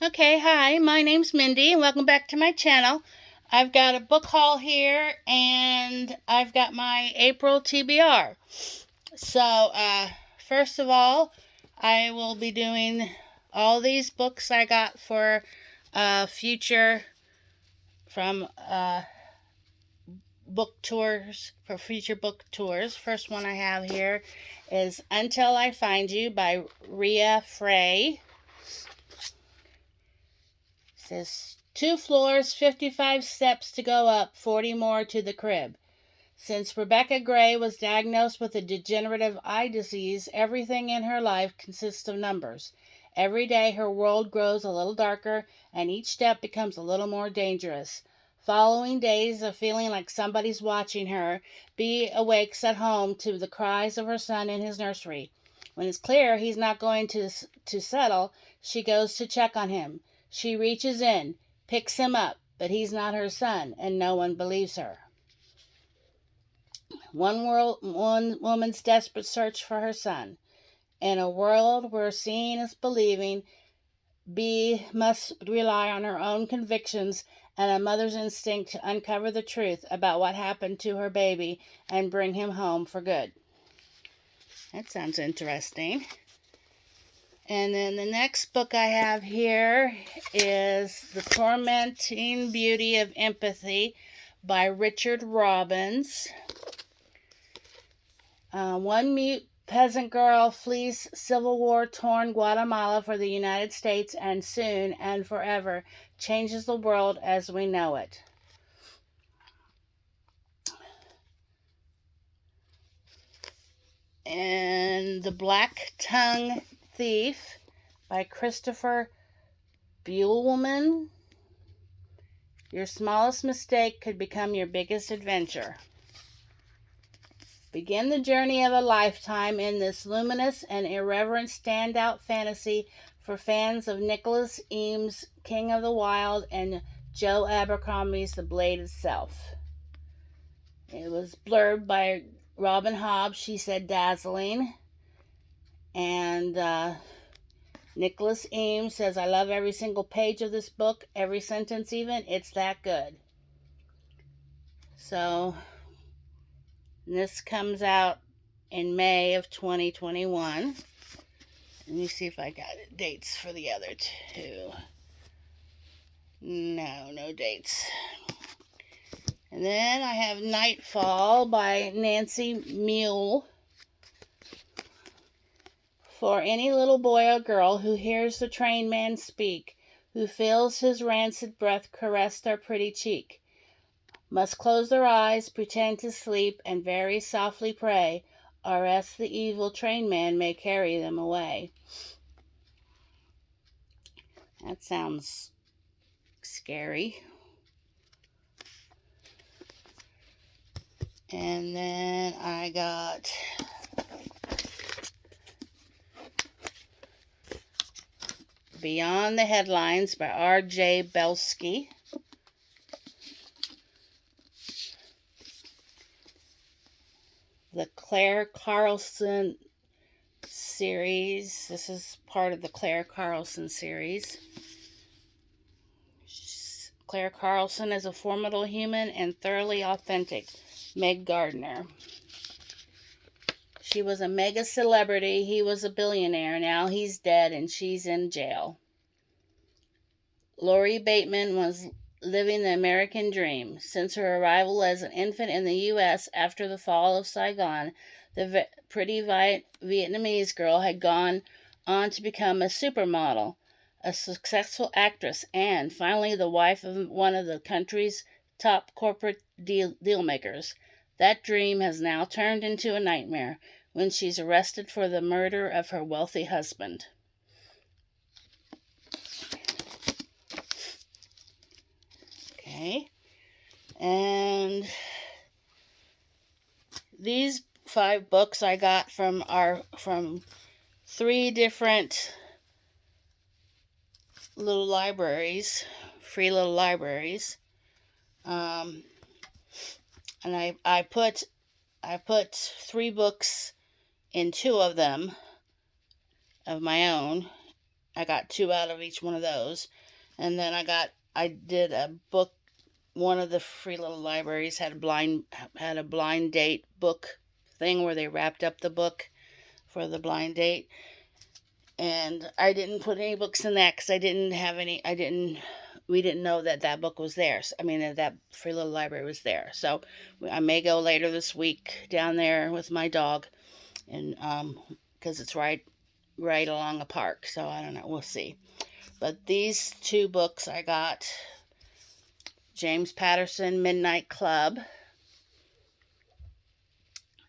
Okay, hi, my name's Mindy, and welcome back to my channel. I've got a book haul here, and I've got my April TBR. So, first of all, I will be doing all these books I got for future from book tours, for future book tours. First one I have here is Until I Find You by Rhea Frey. It says 2 floors, 55 steps to go up, 40 more to the crib. Since Rebecca Gray was diagnosed with a degenerative eye disease, everything in her life consists of numbers. Every day her world grows a little darker, and each step becomes a little more dangerous. Following days of feeling like somebody's watching her, Bea awakes at home to the cries of her son in his nursery. When it's clear he's not going to settle, she goes to check on him. She reaches in, picks him up, but he's not her son, and no one believes her. One woman's desperate search for her son. In a world where seeing is believing, Bea must rely on her own convictions and a mother's instinct to uncover the truth about what happened to her baby and bring him home for good. That sounds interesting. And then the next book I have here is The Tormenting Beauty of Empathy by Richard Robbins. One mute peasant girl flees Civil War-torn Guatemala for the United States and soon and forever changes the world as we know it. And The Black Tongue Thief by Christopher Buehlman. Your smallest mistake could become your biggest adventure. Begin the journey of a lifetime in this luminous and irreverent standout fantasy for fans of Nicholas Eames' King of the Wild and Joe Abercrombie's The Blade itself. It was blurbed by Robin Hobbs. She said dazzling. And Nicholas Eames says, I love every single page of this book, every sentence even. It's that good. So, this comes out in May of 2021. Let me see if I got dates for the other two. No dates. And then I have Nightfall by Nancy Mule. For any little boy or girl who hears the train man speak, who feels his rancid breath caress their pretty cheek, must close their eyes, pretend to sleep, and very softly pray, or else the evil train man may carry them away. That sounds scary. And then I got Beyond the Headlines by R.J. Belsky. The Claire Carlson series. This is part of the Claire Carlson series. Claire Carlson is a formidable human and thoroughly authentic. Meg Gardner. She was a mega celebrity. He was a billionaire. Now he's dead and she's in jail. Lori Bateman was living the American dream. Since her arrival as an infant in the U.S. after the fall of Saigon, the pretty Vietnamese girl had gone on to become a supermodel, a successful actress, and finally the wife of one of the country's top corporate deal makers. That dream has now turned into a nightmare when she's arrested for the murder of her wealthy husband. Okay. And these 5 books I got from 3 different little libraries, free little libraries. And I put 3 books in 2 of them of my own, I got 2 out of each one of those. And then I did a book. One of the Free Little Libraries had a blind date book thing where they wrapped up the book for the blind date. And I didn't put any books in that because we didn't know that book was there. I mean, that Free Little Library was there. So I may go later this week down there with my dog, and because it's right along a park. So I don't know. We'll see. But these 2 books I got: James Patterson, Midnight Club.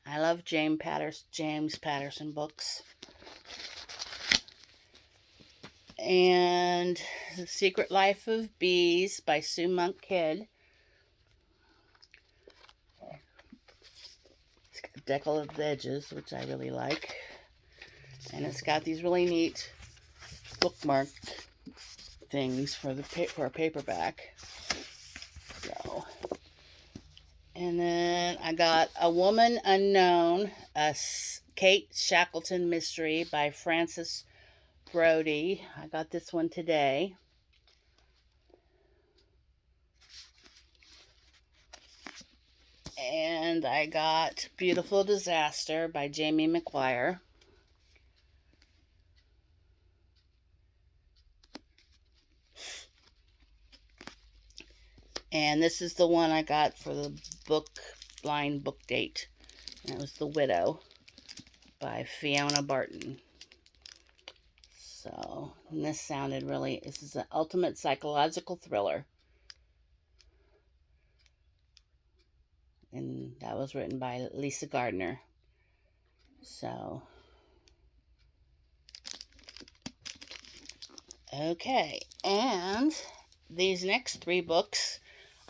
I love James Patterson books. And The Secret Life of Bees by Sue Monk Kidd. It's got decorative edges, which I really like. And it's got these really neat bookmark things for a paperback. So, and then I got A Woman Unknown, a Kate Shackleton mystery by Frances Brody. I got this one today. And I got Beautiful Disaster by Jamie McGuire. And this is the one I got for the blind book date. And it was The Widow by Fiona Barton. So, and this is an ultimate psychological thriller. And that was written by Lisa Gardner. So, okay. And these next 3 books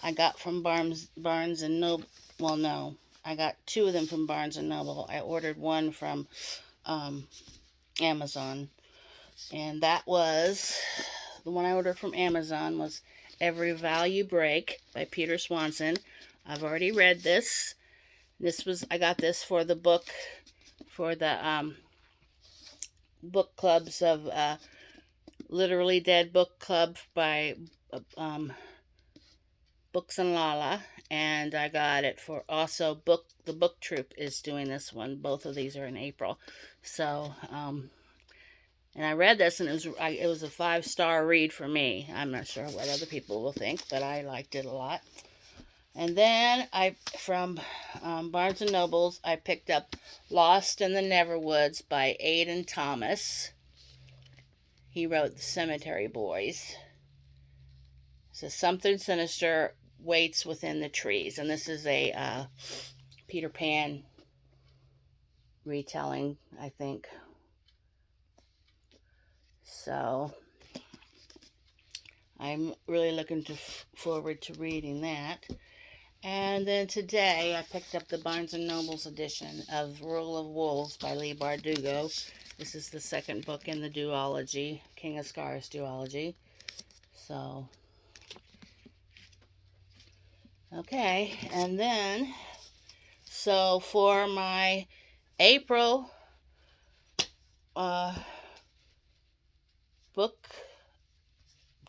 I got from Barnes and Noble. Well, no, I got 2 of them from Barnes and Noble. I ordered one from Amazon. And that was, the one I ordered from Amazon was Every Value Break by Peter Swanson. I've already read this. I got this for the book clubs of Literally Dead Book Club by Books and Lala. And I got it for also the Book Troop is doing this one. Both of these are in April. So, and I read this, and it was a 5-star read for me. I'm not sure what other people will think, but I liked it a lot. And then from Barnes & Nobles, I picked up Lost in the Neverwoods by Aidan Thomas. He wrote The Cemetery Boys. It says something sinister waits within the trees. And this is a Peter Pan retelling, I think. So I'm really looking forward to reading that. And then today I picked up the Barnes & Noble's edition of Rule of Wolves by Leigh Bardugo. This is the 2nd book in the duology, King of Scars duology. So, okay, and then, so for my April book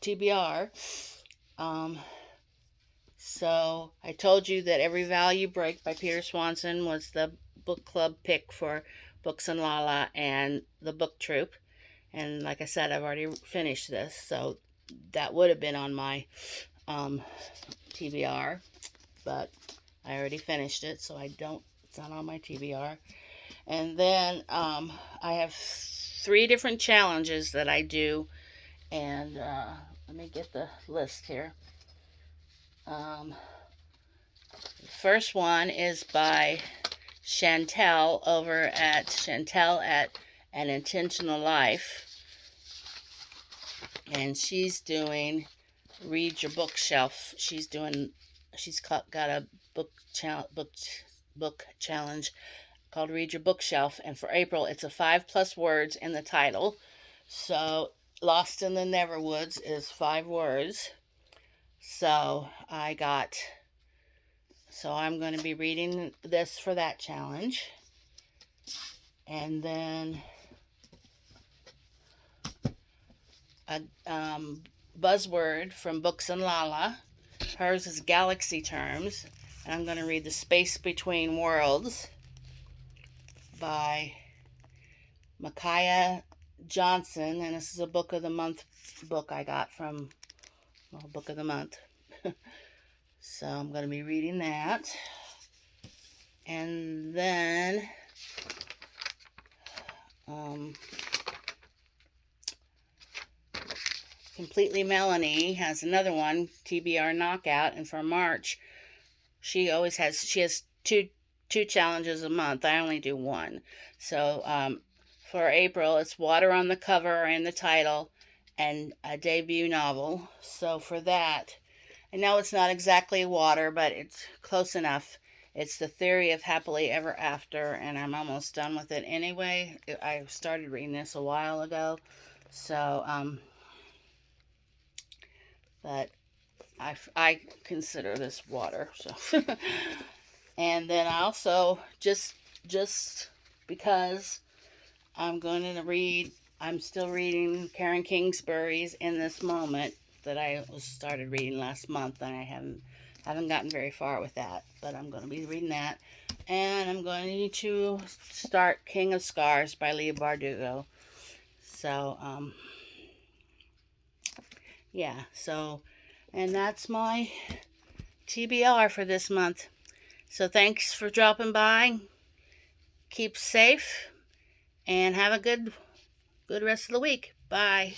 TBR, so I told you that Every Value Break by Peter Swanson was the book club pick for Books and Lala and the Book Troop. And like I said, I've already finished this, so that would have been on my TBR, but I already finished it, so it's not on my TBR. And then I have 3 different challenges that I do, and let me get the list here. The first one is by Chantel over at Chantel at An Intentional Life. And she's doing Read Your Bookshelf. She's got a book challenge called Read Your Bookshelf. And for April, it's a 5+ words in the title. So Lost in the Neverwoods is 5 words. So I'm going to be reading this for that challenge. And then a buzzword from Books and Lala. Hers is Galaxy Terms. And I'm going to read The Space Between Worlds by Micaiah Johnson. And this is a Book of the Month book I got from, well, Book of the Month. So I'm going to be reading that. And then Completely Melanie has another one, TBR Knockout, and for March she has two challenges a month. I only do one. So for April, it's Water on the Cover and the title, and a debut novel. So for that, I know it's not exactly water, but it's close enough. It's The Theory of Happily Ever After, and I'm almost done with it anyway. I started reading this a while ago, so but I consider this water. So, and then I also just because I'm still reading Karen Kingsbury's In This Moment that I started reading last month, and I haven't gotten very far with that, but I'm going to be reading that, and I'm going to start King of Scars by Leigh Bardugo. So yeah, so, and that's my TBR for this month. So thanks for dropping by. Keep safe and have a good rest of the week. Bye.